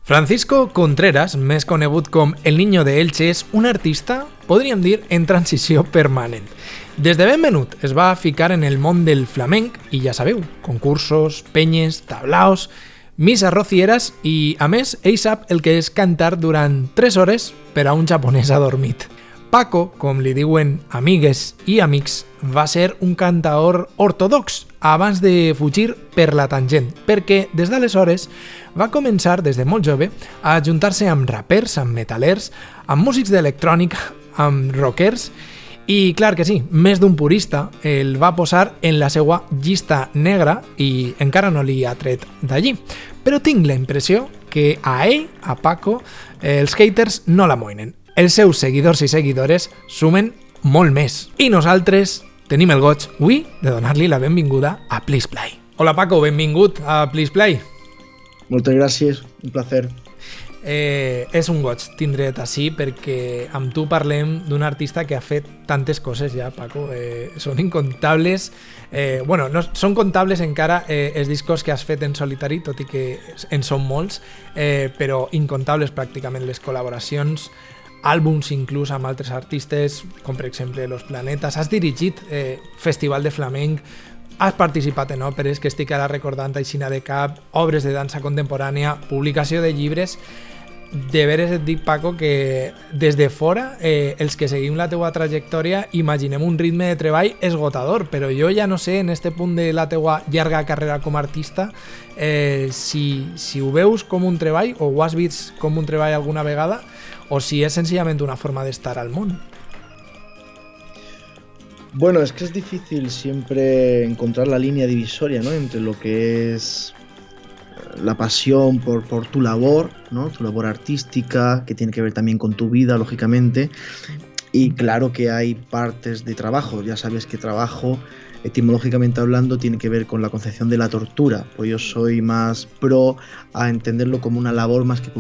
Francisco Contreras, més conegut com El Niño de Elche, és un artista, podríem dir, en transició permanent. Des de ben menut es va ficar en el món del flamenc i ja sabeu, concursos, penyes, tablaos, misses rocieres i, a més, ell sap el que és cantar durant 3 hores per a un japonès adormit. Paco, com li diuen amigues i amics, va ser un cantaor ortodox abans de fugir per la tangent, perquè des d'aleshores va començar des de molt jove a ajuntar-se amb rapers, amb metalers, amb músics d'electrònica, amb rockers i, clar que sí, més d'un purista el va posar en la seva llista negra i encara no li ha tret d'allí. Però tinc la impressió que a ell, a Paco, els haters no l'amoïnen. Els seus seguidors i seguidores sumen molt més. I nosaltres tenim el goig, avui, de donar-li la benvinguda a Please Play. Hola Paco, benvingut a Please Play. Moltes gràcies, un placer. És un goig tindre't així perquè amb tu parlem d'un artista que ha fet tantes coses ja, Paco. Són incontables, no són comptables encara els discos que has fet en solitari, tot i que en són molts, però incontables pràcticament les col·laboracions, àlbums inclús amb altres artistes, com per exemple Los Planetas. Has dirigit Festival de Flamenc, has participat en òperes, que estic ara recordant aixina de cap, obres de dansa contemporània, publicació de llibres. De veres et dic, Paco, que des de fora, els que seguim la teua trajectòria, imaginem un ritme de treball esgotador, però jo ja no sé, en este punt de la teua llarga carrera com a artista, si ho veus com un treball, o ho has vist com un treball alguna vegada, o si és senzillament una forma d'estar al món. Bueno, es que es difícil siempre encontrar la línea divisoria, ¿no?, entre lo que es la pasión por tu labor, ¿no?, tu labor artística, que tiene que ver también con tu vida, lógicamente, y claro que hay partes de trabajo. Ya sabes que trabajo, etimológicamente hablando, tiene que ver con la concepción de la tortura, pues yo soy más pro a entenderlo como una labor más que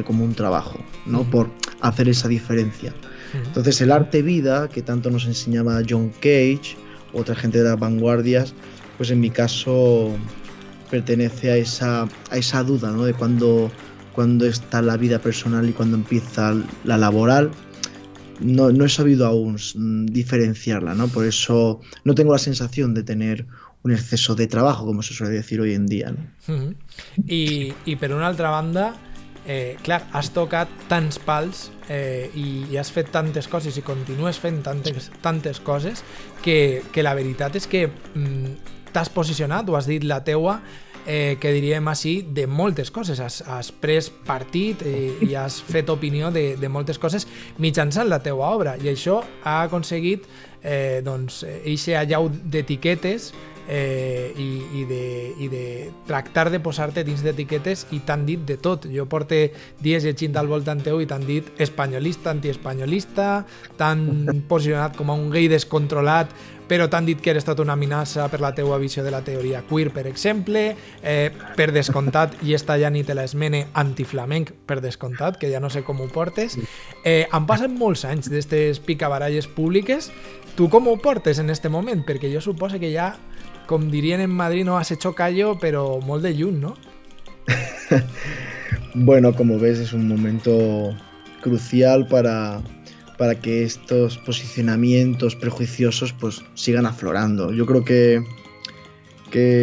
como un trabajo, ¿no?, por hacer esa diferencia. Entonces el arte vida, que tanto nos enseñaba John Cage, otra gente de las vanguardias, pues en mi caso pertenece a esa duda, ¿no?, de cuándo está la vida personal y cuándo empieza la laboral. No he sabido aún diferenciarla, ¿no? Por eso no tengo la sensación de tener un exceso de trabajo, como se suele decir hoy en día, ¿no? I per una altra banda, clar, has tocat tants pals i has fet tantes coses i continues fent tantes coses que la veritat és que t'has posicionat, o has dit la teua, que diríem així, de moltes coses. Has pres partit i has fet opinió de moltes coses mitjançant la teua obra, i això ha aconseguit eixe allau d'etiquetes i de tractar de posar-te dins d'etiquetes, i t'han dit de tot. Jo porto dies llegint al voltant teu i t'han dit espanyolista, antiespanyolista, t'han posicionat com a un gay descontrolat, però t'han dit que eres tota una amenaça per la teua visió de la teoria queer, per exemple, per descomptat, i esta ja ni te l'esmene, antiflamenc, per descomptat, que ja no sé com ho portes. Han passat molts anys d'estes picabaralles públiques. Tu com ho portes en este moment? Perquè jo suposo que ja, com dirien en Madrid, no has hecho callo, però molt de lluny, ¿no? Bueno, como ves, es un momento crucial para que estos posicionamientos prejuiciosos pues sigan aflorando. Yo creo que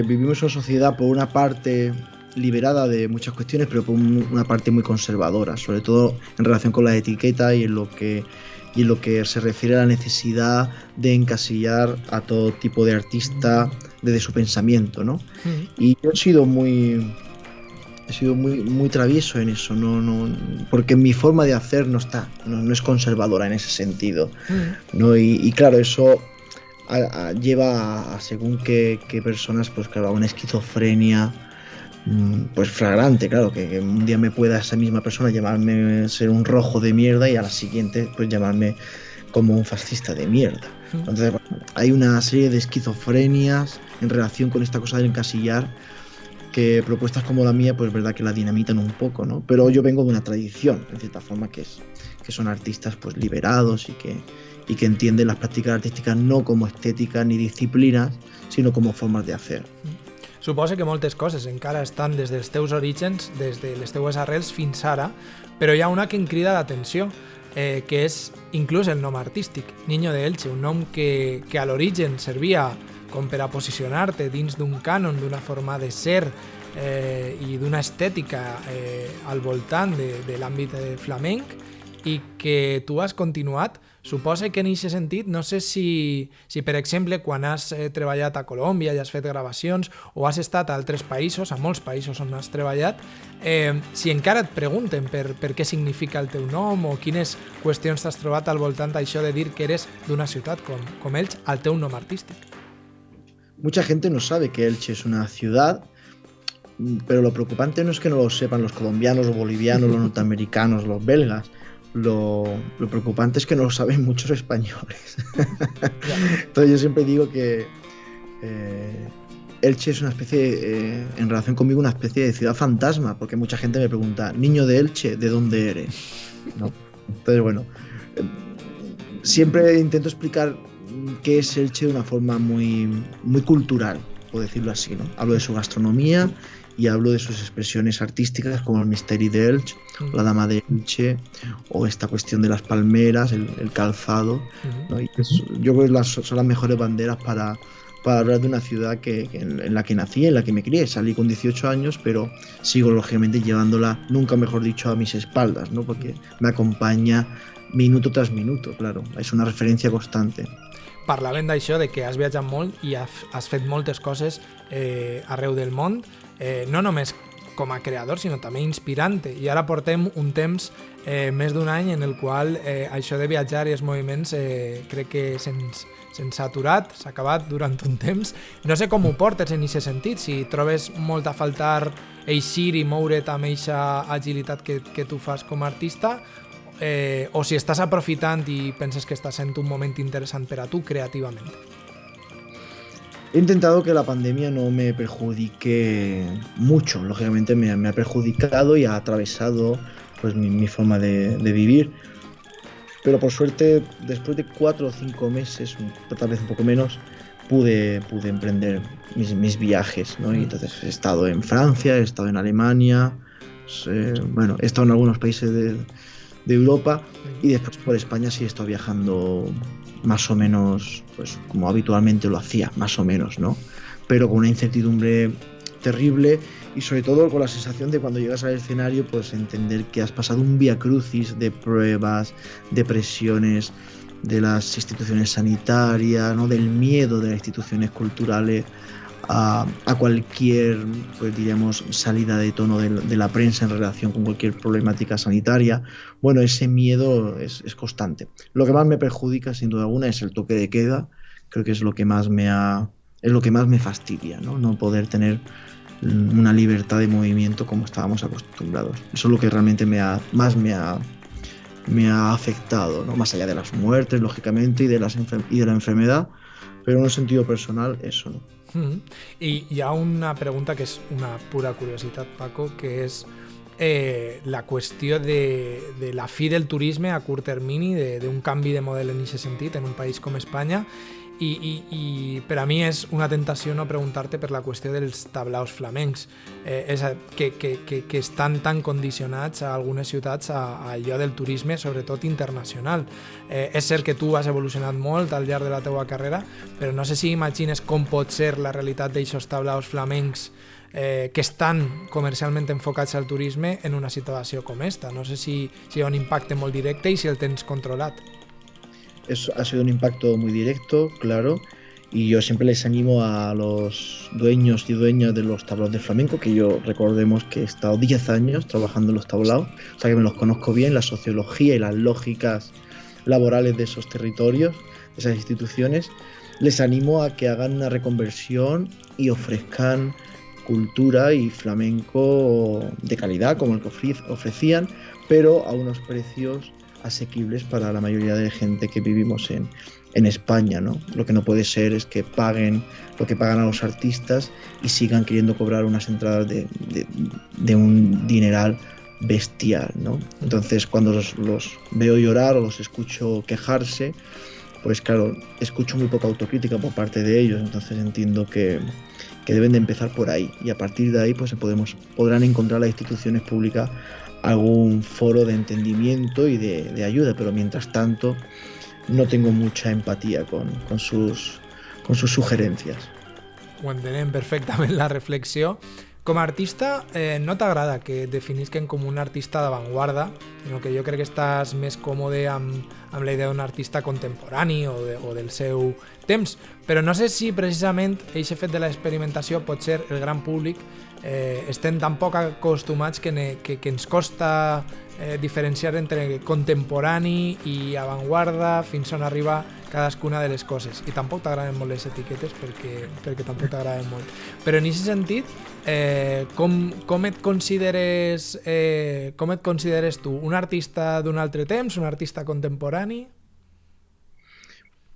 vivimos una sociedad, por una parte, liberada de muchas cuestiones, pero por una parte muy conservadora, sobre todo en relación con la etiqueta y en lo que se refiere a la necesidad de encasillar a todo tipo de artista desde su pensamiento, ¿no? Y yo he sido muy travieso en eso, no, porque mi forma de hacer no es conservadora en ese sentido, ¿no? Y claro, eso lleva a según qué personas, pues claro, a una esquizofrenia pues flagrante, claro, que un día me pueda esa misma persona llamarme ser un rojo de mierda y a la siguiente pues llamarme como un fascista de mierda. Entonces hay una serie de esquizofrenias en relación con esta cosa del encasillar, que propuestas como la mía, pues verdad que la dinamitan un poco, ¿no? Pero yo vengo de una tradición, en cierta forma, que son artistas pues liberados y que entienden las prácticas artísticas no como estéticas ni disciplinas, sino como formas de hacer. Suposo que moltes coses encara estan des dels teus orígens, des de les teues arrels fins ara, però hi ha una que em crida l'atenció, que és inclús el nom artístic, Niño de Elche, un nom que a l'origen servia com per a posicionar-te dins d'un cànon, d'una forma de ser i d'una estètica al voltant de l'àmbit flamenc, i que tu has continuat. Suposa que en aquest sentit, no sé si per exemple, quan has treballat a Colòmbia i has fet gravacions o has estat a altres països, a molts països on has treballat, si encara et pregunten per què significa el teu nom o quines qüestions t'has trobat al voltant d'això de dir que eres d'una ciutat com Elche, al teu nom artístic. Mucha gente no sabe que Elche es una ciudad, pero lo preocupante no es que no lo sepan los colombianos, los bolivianos, los norteamericanos, los belgas. Lo preocupante es que no lo saben muchos españoles. Entonces yo siempre digo que Elche es una especie, en relación conmigo, una especie de ciudad fantasma, porque mucha gente me pregunta, niño de Elche, ¿de dónde eres? ¿No? Entonces, bueno, siempre intento explicar qué es Elche de una forma muy, muy cultural, por decirlo así, ¿no? Hablo de su gastronomía y hablo de sus expresiones artísticas como el Misteri de Elche, la Dama de Elche, o esta cuestión de las palmeras, el calzado, ¿no? Y yo creo que son las mejores banderas para hablar de una ciudad en la que nací, en la que me crié. Salí con 18 años, pero sigo lógicamente llevándola, nunca mejor dicho, a mis espaldas, ¿no? Porque me acompaña minuto tras minuto, claro, és una referència constante. Parlaven d'això, de que has viatjat molt i has fet moltes coses arreu del món, no només com a creador, sinó també inspirant-te. I ara portem un temps, més d'un any, en el qual això de viatjar i els moviments crec que se'ns ha aturat, s'ha acabat durant un temps. No sé com ho portes en aquest sentit, si trobes molt a faltar eixir i moure't amb aquesta agilitat que tu fas com a artista, o si estàs aprofitant i penses que està sent un moment interessant per a tu creativament. He intentado que la pandemia no me perjudique mucho, lógicamente me ha perjudicado y ha atravesado pues mi forma de vivir, pero por suerte después de 4 o 5 meses, tal vez un poco menos, pude emprender mis viajes, ¿no? Y entonces he estado en Francia, he estado en Alemania, bueno, he estado en algunos países de Europa, y después por España sí he estado viajando más o menos, pues como habitualmente lo hacía, más o menos, ¿no? Pero con una incertidumbre terrible y sobre todo con la sensación de cuando llegas al escenario, pues entender que has pasado un viacrucis de pruebas, de presiones de las instituciones sanitarias, ¿no? Del miedo de las instituciones culturales a cualquier, pues diríamos, salida de tono de la prensa en relación con cualquier problemática sanitaria. Bueno, ese miedo es constante. Lo que más me perjudica, sin duda alguna, es el toque de queda. Creo que es lo que más me fastidia, ¿no? No poder tener una libertad de movimiento como estábamos acostumbrados. Eso es lo que realmente más me ha afectado, ¿no? Más allá de las muertes, lógicamente, y de la enfermedad, pero en un sentido personal, eso, ¿no? I hi ha una pregunta que és una pura curiositat, Paco, que és la qüestió de la fi del turisme a curt termini, d'un canvi de model en aquest sentit en un país com Espanya, i per a mi és una tentació no preguntar-te per la qüestió dels tablaos flamencs, que estan tan condicionats a algunes ciutats a allò del turisme, sobretot internacional. És cert que tu has evolucionat molt al llarg de la teua carrera, però no sé si imagines com pot ser la realitat d'aixòs tablaos flamencs que estan comercialment enfocats al turisme en una situació com esta. No sé si hi ha un impacte molt directe i si el tens controlat. Ha sido un impacto muy directo, claro, y yo siempre les animo a los dueños y dueñas de los tablaos de flamenco, que yo recordemos que he estado 10 años trabajando en los tablaos, o sea que me los conozco bien, la sociología y las lógicas laborales de esos territorios, de esas instituciones. Les animo a que hagan una reconversión y ofrezcan cultura y flamenco de calidad, como el que ofrecían, pero a unos precios asequibles para la mayoría de gente que vivimos en España, ¿no? Lo que no puede ser es que paguen lo que pagan a los artistas y sigan queriendo cobrar unas entradas de un dineral bestial, ¿no? Entonces, cuando los veo llorar o los escucho quejarse, pues claro, escucho muy poca autocrítica por parte de ellos, entonces entiendo que que deben de empezar por ahí, y a partir de ahí pues podrán encontrar las instituciones públicas algún foro de entendimiento y de ayuda, pero mientras tanto no tengo mucha empatía con sus sugerencias. Ho entenem perfectament la reflexió. Com a artista, no t'agrada que et definisquen com un artista d'avantguarda, sinó que jo crec que estàs més còmode amb la idea d'un artista contemporani o del seu temps. Però no sé si precisament aquest fet de l'experimentació pot ser el gran públic estem tan poc acostumats que ens costa diferenciar entre contemporani i avantguarda fins on arriba cadascuna de les coses, i tampoc t'agraden molt les etiquetes perquè tampoc t'agraden molt. Però en aquest sentit, com et consideres tu? Un artista d'un altre temps? Un artista contemporani?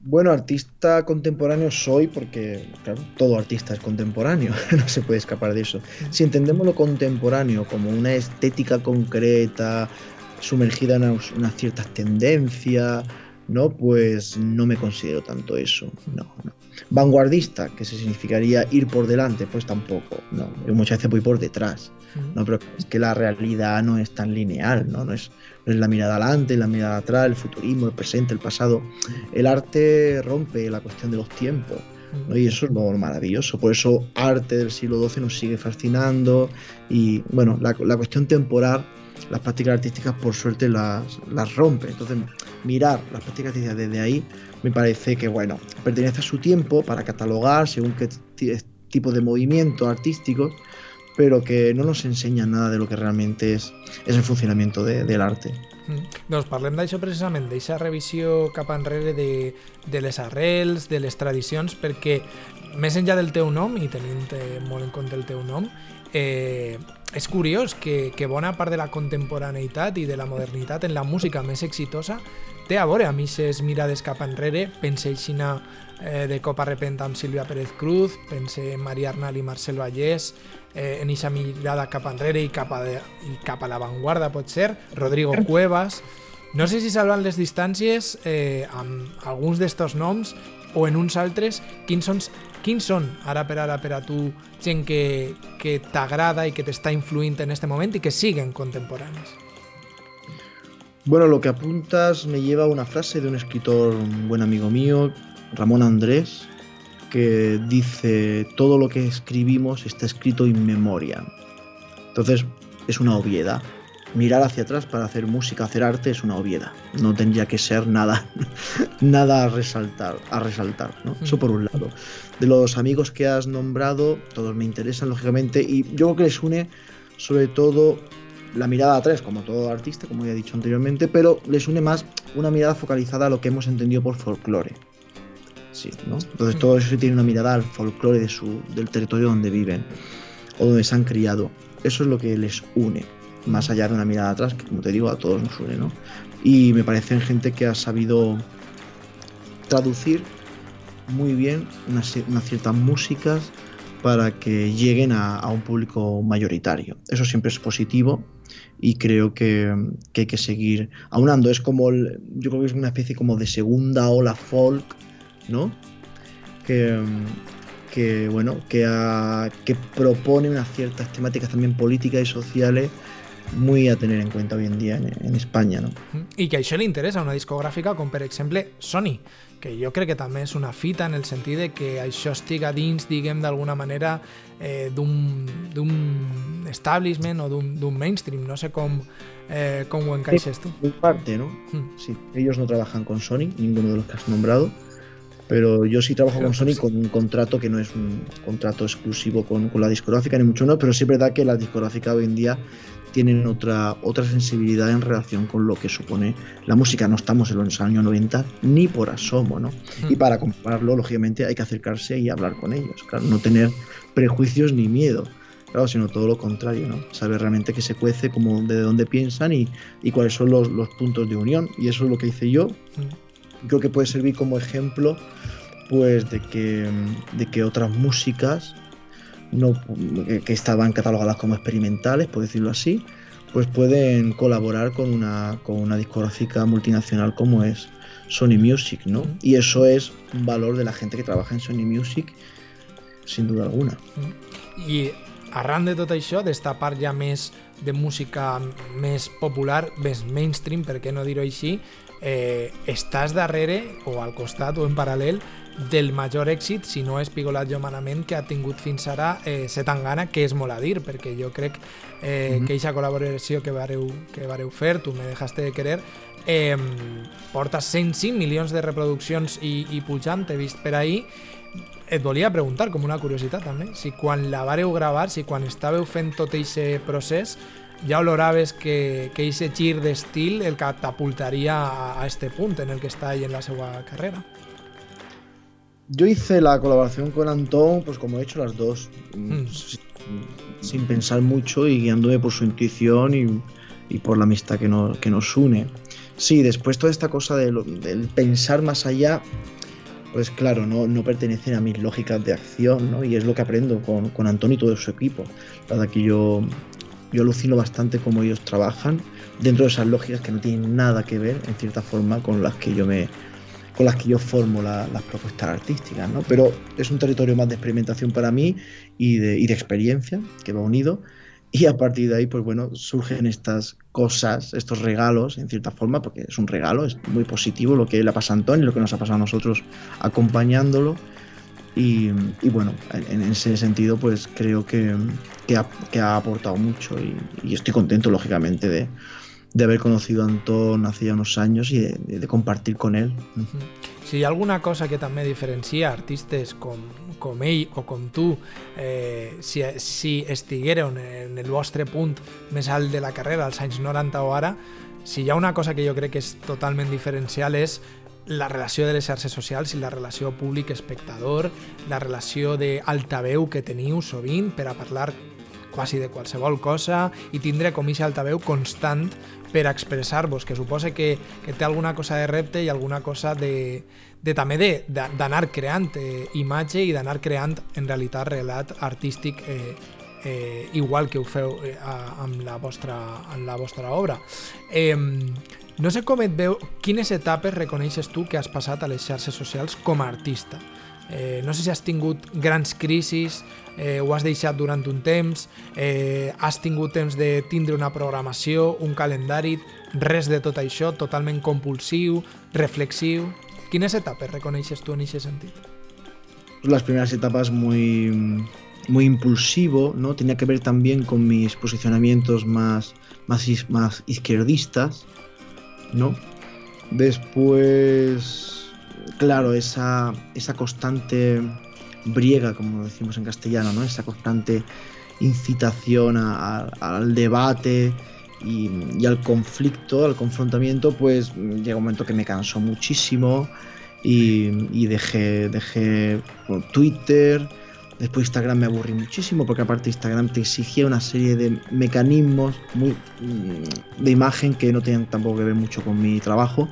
Bueno, artista contemporáneo soy porque, claro, todo artista es contemporáneo, no se puede escapar de eso. Si entendemos lo contemporáneo como una estética concreta, sumergida en unas ciertas tendencias, ¿no? Pues no me considero tanto eso, no. Vanguardista, que se significaría ir por delante, pues tampoco, no. Yo muchas veces voy por detrás, ¿no? Pero es que la realidad no es tan lineal, ¿no? No es la mirada adelante, la mirada atrás, el futurismo, el presente, el pasado. El arte rompe la cuestión de los tiempos, ¿no? Y eso es lo maravilloso. Por eso arte del siglo XII nos sigue fascinando. Y bueno, la cuestión temporal, las prácticas artísticas por suerte las rompe. Entonces mirar las prácticas artísticas desde ahí me parece que, bueno, pertenece a su tiempo para catalogar según qué tipo de movimientos artísticos, pero que no nos enseñan nada de lo que realmente es el funcionamiento del arte. Doncs parlem d'això precisament, d'aquesta revisió cap enrere de les arrels, de les tradicions, perquè més enllà del teu nom, i tenint molt en compte el teu nom, és curiós que bona part de la contemporaneïtat i de la modernitat en la música més exitosa té a veure amb aquestes mirades cap enrere. Pense aixina de cop a repent amb Sílvia Pérez Cruz, pense en Maria Arnal i Marcel Vallès, en aquesta mirada cap enrere i cap a l'avantguarda pot ser, Rodrigo Cuevas. No sé si salvant les distàncies amb alguns d'estos noms o en uns altres, quins són ara per a tu gent que t'agrada i que t'està influint en este moment i que siguen contemporanis? Bueno, lo que apuntas me lleva a una frase de un escritor, un buen amigo mío, Ramón Andrés, que dice: todo lo que escribimos está escrito in memoria. Entonces es una obviedad. Mirar hacia atrás para hacer música, hacer arte es una obviedad. No tendría que ser nada a resaltar, ¿no? Eso por un lado. De los amigos que has nombrado, todos me interesan, lógicamente, y yo creo que les une sobre todo la mirada atrás, como todo artista, como ya he dicho anteriormente, pero les une más una mirada focalizada a lo que hemos entendido por folclore. Sí, ¿no? Entonces todo eso tiene una mirada al folclore del territorio donde viven o donde se han criado. Eso es lo que les une, más allá de una mirada atrás, que como te digo, a todos nos une, ¿no? Y me parecen gente que ha sabido traducir muy bien unas ciertas músicas para que lleguen a un público mayoritario. Eso siempre es positivo y creo que hay que seguir aunando. Es como, yo creo que es una especie como de segunda ola folk, ¿no? Que propone unas ciertas temáticas también políticas y sociales muy a tener en cuenta hoy en día en España, ¿no? I que això li interessa a una discogràfica com per exemple Sony, que jo crec que també és una fita en el sentit de que això estiga dins, diguem, d'alguna manera d'un establishment o d'un mainstream, no sé com ho encaixes tu. En parte, ¿no? Sí, ellos no trabajan con Sony, ninguno de los que has nombrado, pero yo sí trabajo con Sony con un contrato que no es un contrato exclusivo con la discográfica, ni mucho menos, pero sí es verdad que las discográficas hoy en día tienen otra sensibilidad en relación con lo que supone la música. No estamos en los años 90 ni por asomo, ¿no? Y para compararlo, lógicamente, hay que acercarse y hablar con ellos, claro, no tener prejuicios ni miedo, claro, sino todo lo contrario, ¿no? Saber realmente qué se cuece, como de dónde piensan y cuáles son los puntos de unión, y eso es lo que hice yo. Creo que puede servir como ejemplo, pues, de que otras músicas que estaban catalogadas como experimentales, por decirlo así, pues pueden colaborar con una discográfica multinacional como es Sony Music, ¿no? Y eso es un valor de la gente que trabaja en Sony Music, sin duda alguna. I arran de tot això, d'esta part ja més de música més popular, més mainstream, per què no dir-ho així, estàs darrere, o al costat, o en paral·lel, del major èxit, si no és Pigolat Jomanament, que ha tingut fins ara Zetangana, que és molt a dir, perquè jo crec que aquesta col·laboració que vareu fer, Tu me dejaste de querer, porta 105 milions de reproduccions i pujant, he vist per ahir. Et volia preguntar, com una curiositat també, si quan la vareu gravar, si quan estàveu fent tot aquest procés, ja oloraves que aquest gir d'estil el catapultaria a este punt en el que està ell en la seva carrera. Yo hice la colaboración con Antón, pues como he hecho las dos, sin pensar mucho y guiándome por su intuición y por la amistad que nos une. Sí, después toda esta cosa del pensar más allá, pues claro, no pertenecen a mis lógicas de acción, ¿no? Y es lo que aprendo con Antón y todo su equipo. La verdad que yo alucino bastante cómo ellos trabajan dentro de esas lógicas que no tienen nada que ver, en cierta forma, con las que yo formo las propuestas artísticas, ¿no? Pero es un territorio más de experimentación para mí y de experiencia que va unido, y a partir de ahí, pues bueno, surgen estas cosas, estos regalos, en cierta forma, porque es un regalo, es muy positivo lo que le ha pasado a Antón y lo que nos ha pasado a nosotros acompañándolo, y bueno, en ese sentido, pues creo que ha aportado mucho y estoy contento, lógicamente, de haber conocido a Antón hace ya unos años y de compartir con él. Si hi ha alguna cosa que també diferencia artistes com ell o com tu, si estiguéreu en el vostre punt més alt de la carrera, als anys 90 o ara, si hi ha una cosa que jo crec que és totalment diferencial és la relació de les xarxes socials i la relació públic-espectador, la relació d'altaveu que teniu sovint per a parlar quasi de qualsevol cosa i tindre com ixa altaveu constant per a expressar-vos, que suposa que té alguna cosa de repte i alguna cosa també d'anar creant imatge i d'anar creant en realitat relat artístic igual que ho feu amb la vostra obra. No sé com et veu, quines etapes reconeixes tu que has passat a les xarxes socials com a artista? No sé si has tingut grans crisis, ho has deixat durant un temps, has tingut temps de tindre una programació, un calendari, res de tot això, totalment compulsiu, reflexiu. Quines etapes reconeixes tu en aquest sentit? Las primeras etapas muy impulsivo, ¿no? Tenía que ver también con mis posicionamientos más izquierdistas, ¿no? Después, claro, esa constante briega, como decimos en castellano, ¿no? Esa constante incitación al debate y al conflicto, al confrontamiento, pues llega un momento que me cansó muchísimo y dejé Twitter. Después Instagram me aburrí muchísimo porque aparte Instagram te exigía una serie de mecanismos de imagen que no tenían tampoco que ver mucho con mi trabajo.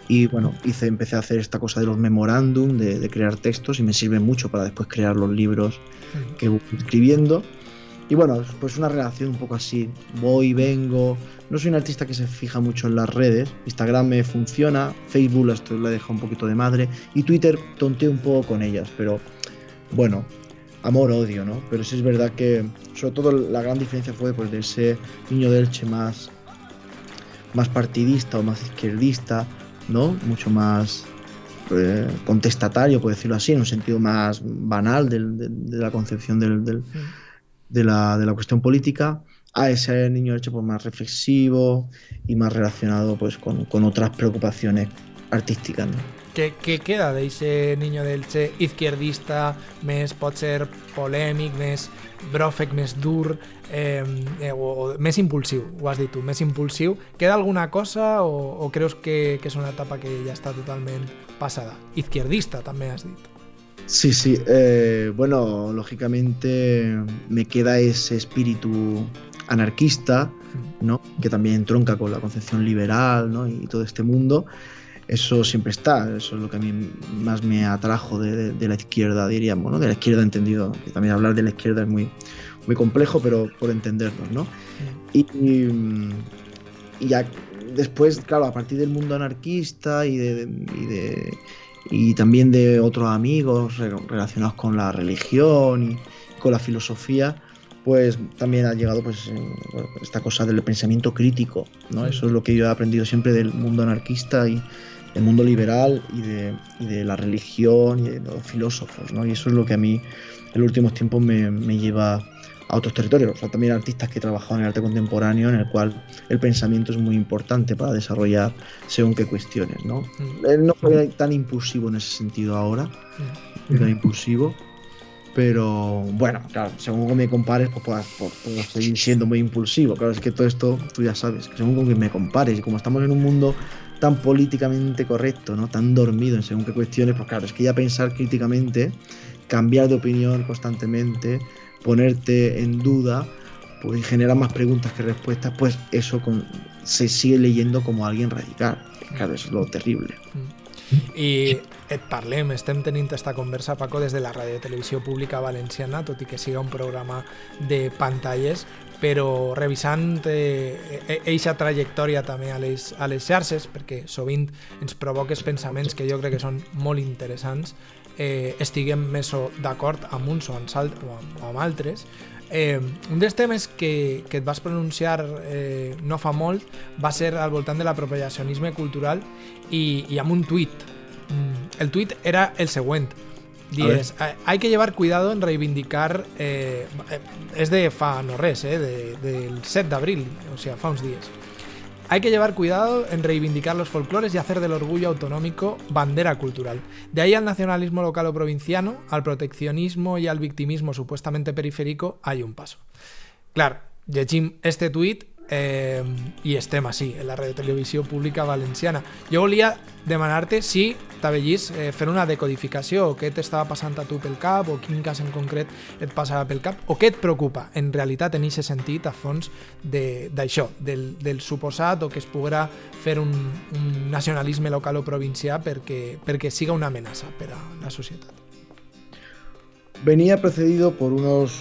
Y bueno, empecé a hacer esta cosa de los memorándum, de crear textos, y me sirve mucho para después crear los libros que voy escribiendo. Y bueno, pues una relación un poco así, voy, vengo. No soy un artista que se fija mucho en las redes. Instagram me funciona, Facebook la he dejado un poquito de madre, y Twitter tonteo un poco con ellas, pero bueno, amor-odio, ¿no? Pero sí es verdad que sobre todo la gran diferencia fue pues de ese niño de Elche más partidista o más izquierdista, ¿no? Mucho más contestatario, por decirlo así, en un sentido más banal de la concepción de la cuestión política, a ese niño de Elche pues más reflexivo y más relacionado pues con otras preocupaciones artísticas, ¿no? Què queda d'aquest niño d'Elche izquierdista, més pot ser polèmic, més bròfec, més dur, o més impulsiu, ho has dit tu, més impulsiu? Queda alguna cosa o creus que és una etapa que ja està totalment passada? Izquierdista també has dit. Sí, bueno, lógicamente me queda ese espíritu anarquista, ¿no? Que también entronca con la concepción liberal, ¿no? Y todo este mundo. Eso siempre está, eso es lo que a mí más me atrajo de la izquierda, diríamos, ¿no? De la izquierda entendido, que también hablar de la izquierda es muy, muy complejo, pero por entendernos, ¿no? Y ya después, claro, a partir del mundo anarquista y y también de otros amigos relacionados con la religión y con la filosofía, pues también ha llegado pues bueno, esta cosa del pensamiento crítico, ¿no? Eso es lo que yo he aprendido siempre del mundo anarquista y el mundo liberal y de la religión y de los filósofos, ¿no? Y eso es lo que a mí en los últimos tiempos me lleva a otros territorios. O sea, también artistas que he trabajado en el arte contemporáneo, en el cual el pensamiento es muy importante para desarrollar según qué cuestiones, ¿no? No soy tan impulsivo en ese sentido ahora, tan impulsivo, pero bueno, claro, según me compares, pues puedo seguir siendo muy impulsivo. Claro, es que todo esto, tú ya sabes, que según con quien me compares, y como estamos en un mundo tan políticamente correcto, ¿no? Tan dormido en según qué cuestiones, pues claro, es que ya pensar críticamente, cambiar de opinión constantemente, ponerte en duda, pues genera más preguntas que respuestas, pues eso se sigue leyendo como alguien radical. Claro, eso es lo terrible. I et parlem, estem tenint esta conversa, Paco, des de la Ràdio Televisió Pública Valenciana, tot i que siga un programa de pantalles, però revisant eixa trajectòria també a les xarxes, perquè sovint ens provoques pensaments que jo crec que són molt interessants, estiguem més d'acord amb uns o amb altres. Un dels temes que et vas pronunciar no fa molt va ser al voltant de l'apropiacionisme cultural y amb un tuit. El tuit era el següent. Dies, hay que llevar cuidado en reivindicar... és de fa no res, del 7 d'abril, o sea, fa uns dies. Hay que llevar cuidado en reivindicar los folclores y hacer del orgullo autonómico bandera cultural. De ahí al nacionalismo local o provinciano, al proteccionismo y al victimismo supuestamente periférico, hay un paso. Clar, llegim este tuit i estem així, en la Ràdio Televisió Pública Valenciana. Jo volia demanar-te si t'haver vist fer una decodificació, o què t'estava passant a tu pel cap, o quin cas en concret et passava pel cap, o què et preocupa en realitat en aquest sentit a fons d'això, del suposat o que es poguera fer un nacionalisme local o provincià perquè siga una amenaça per a la societat. Venía precedido por unos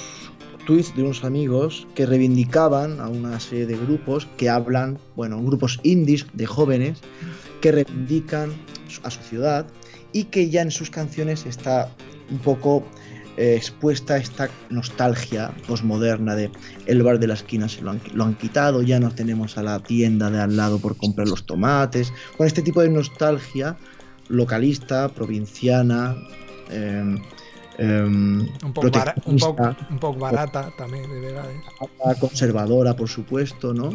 tweets de unos amigos que reivindicaban a una serie de grupos que hablan, bueno, grupos indies de jóvenes que reivindican a su ciudad y que ya en sus canciones está un poco expuesta esta nostalgia posmoderna de el bar de la esquina se lo han quitado, ya no tenemos a la tienda de al lado por comprar los tomates, con este tipo de nostalgia localista, provinciana, un poc barata també de vegades, conservadora, por supuesto, ¿no?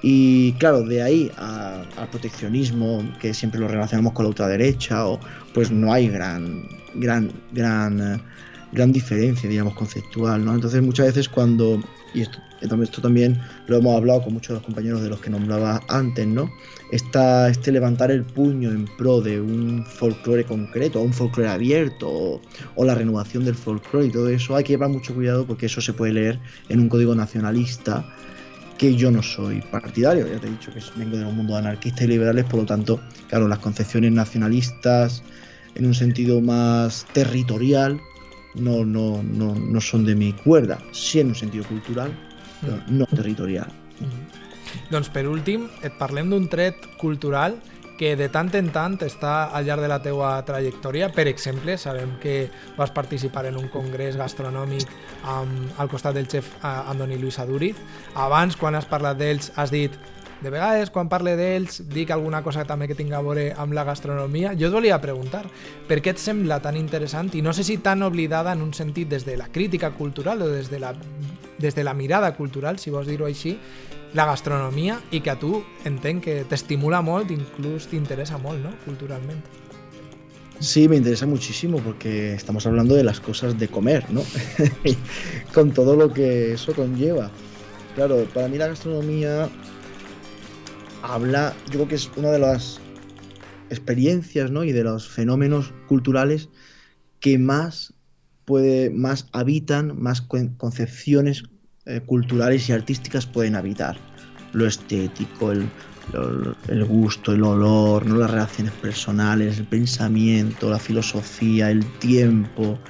Y claro, de ahí al proteccionismo, que siempre lo relacionamos con la ultraderecha, pues no hay gran diferencia, digamos, conceptual, ¿no? Entonces muchas veces cuando, y esto también lo hemos hablado con muchos de los compañeros de los que nombraba antes, ¿no? Este levantar el puño en pro de un folclore concreto, o un folclore abierto, o la renovación del folclore y todo eso, hay que llevar mucho cuidado porque eso se puede leer en un código nacionalista que yo no soy partidario. Ya te he dicho que vengo de un mundo anarquista y liberales, por lo tanto, claro, las concepciones nacionalistas en un sentido más territorial no son de mi cuerda, sí en un sentido cultural, però no territorial. Doncs per últim, et parlem d'un tret cultural que de tant en tant està al llarg de la teua trajectòria. Per exemple, sabem que vas participar en un congrés gastronòmic al costat del xef Andoni Luis Aduriz. Abans, quan has parlat d'ells, has dit de vegades, quan parle d'ells, dic alguna cosa també que tingui a veure amb la gastronomia. Jo et volia preguntar, per què et sembla tan interessant i no sé si tan oblidada en un sentit des de la crítica cultural o des de la mirada cultural, si vols dir-ho així, la gastronomía, y que a tu entenc que t'estimula molt, inclús t'interesa molt, ¿no? Culturalmente. Sí, me interesa muchísimo porque estamos hablando de las cosas de comer, ¿no? Con todo lo que eso conlleva. Claro, para mí la gastronomía yo creo que es una de las experiencias, ¿no? Y de los fenómenos culturales que más habitan, más concepciones culturales y artísticas pueden habitar. Lo estético, el gusto, el olor, ¿no? Las relaciones personales, el pensamiento, la filosofía, el tiempo,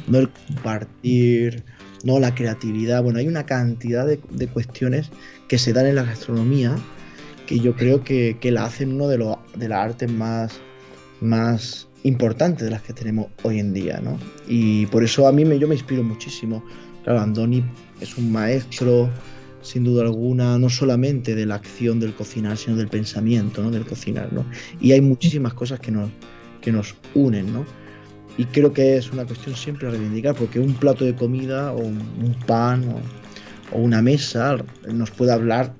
¿no? El compartir, ¿no? La creatividad. Bueno, hay una cantidad de cuestiones que se dan en la gastronomía que yo creo que la hacen uno de las artes más importantes de las que tenemos hoy en día, ¿no? Y por eso yo me inspiro muchísimo. Claro, Andoni es un maestro, sin duda alguna, no solamente de la acción del cocinar, sino del pensamiento, ¿no? Del cocinar, ¿no? Y hay muchísimas cosas que nos unen, ¿no? Y creo que es una cuestión siempre a reivindicar, porque un plato de comida o un pan o una mesa nos puede hablar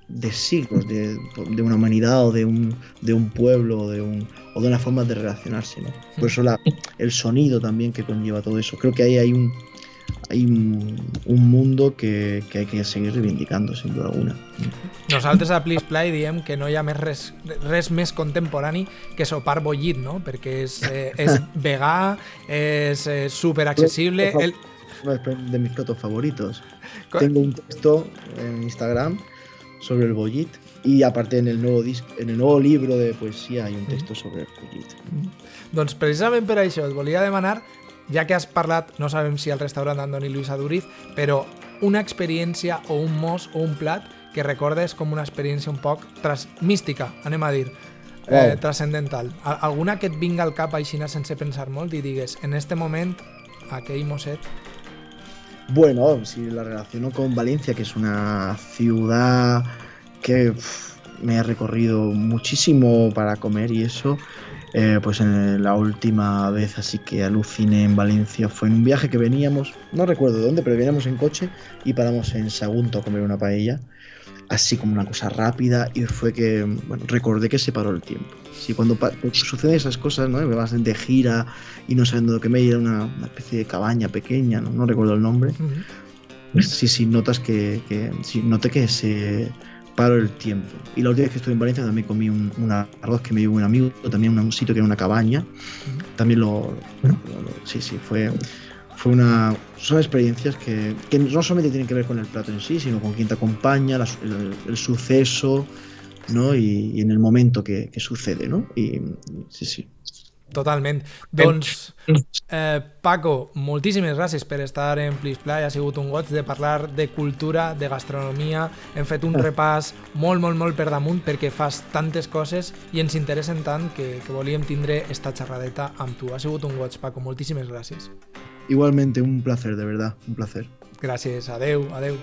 de siglos, de una humanidad o de un pueblo o de una forma de relacionarse, ¿no? Por eso el sonido también que conlleva todo eso. Creo que ahí hay un mundo que hay que seguir reivindicando, sin duda alguna. Nosaltres a Please Play diem que no hi ha res més contemporani que sopar bollit, no? Perquè és vegà, és super accessible. Uno de mis platos favoritos. Tengo un texto en Instagram sobre el bollit y aparte en el nuevo libro de poesía hay un texto sobre el bollit. Doncs precisament per això et volia demanar, ja que has parlat, no sabem si al restaurant Andoni Luis Aduriz, però una experiència o un mos o un plat que recordes com una experiència un poc mística, anem a dir, transcendental. Alguna que et vinga al cap així sense pensar molt i digues, en este moment, aquell mosset... Bueno, si la relaciono con Valencia, que es una ciudad que me he recorrido muchísimo para comer y eso, pues la última vez así que aluciné en Valencia fue en un viaje que veníamos, no recuerdo de dónde, pero veníamos en coche y paramos en Sagunto a comer una paella, así como una cosa rápida, y fue que, bueno, recordé que se paró el tiempo. Sí, cuando suceden esas cosas, ¿no? Me vas de gira y no sabiendo lo que me era una especie de cabaña pequeña, no recuerdo el nombre. Uh-huh. Sí, noté que se paró el tiempo. Y la última vez que estuve en Valencia también comí un arroz que me dio un amigo, también en un sitio que era una cabaña. Uh-huh. También son experiencias que no solamente tienen que ver con el plato en sí, sino con quien te acompaña, el suceso, ¿no? Y en el momento que sucede, ¿no? Y sí. Totalment. Doncs, Paco, moltíssimes gràcies per estar en Please Play. Ha sigut un goig de parlar de cultura, de gastronomia. Hem fet un repàs molt per damunt perquè fas tantes coses i ens interessen tant que volíem tindre esta xerradeta amb tu. Ha sigut un goig, Paco. Moltíssimes gràcies. Igualmente, un placer, de verdad, un placer. Gràcies. Adeu. Adeu.